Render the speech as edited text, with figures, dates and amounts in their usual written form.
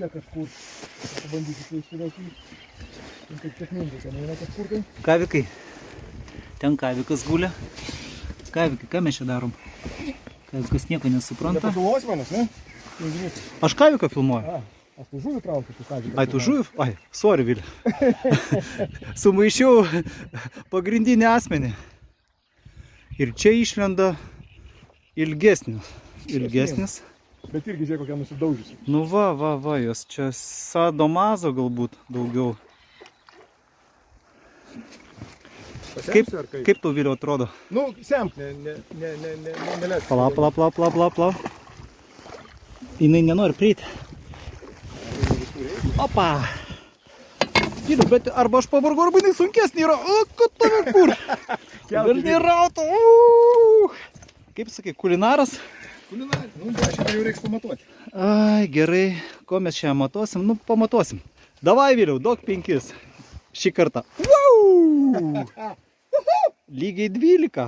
čia kažkur. Pabandykite išsilaikyti. Taip sėkmingai, ten eina kažkur tai. Kavikai. Ten kavikas gulia. Kavikai, ką mes čia darom? Kavikas nieko nesupranta. Nepatuvos manas, ne? Aš kaviką filmuoju. Aš tu žuvį traukiu, tu kaviką. Ai, tu žuvį? Ai, sorry, Vilė. Sumaišiau pagrindinį asmenį. Ir čia išlenda ilgesnis. Bet irgi žiūrėk, kokia nusidaužysi. Nu va, jos čia sadomazo galbūt daugiau. Pasemsiu ar kaip? Kaip tau, Vilė, atrodo? Nu, semk, nelesk. Pala. Jinai nenori prieiti. Opa! Giliu, bet arba aš pavargu, arba jinai sunkesnė yra. O, kad tave kur? Velniai rauta. Kaip sakai, kulinaras? Kulinaras. Nu, aš šitą jau reiks pamatuoti. Ai, gerai. Ko mes čia matuosim? Nu, pamatuosim. Davai, Viliau, duok 5. Šį kartą. Lygiai 12.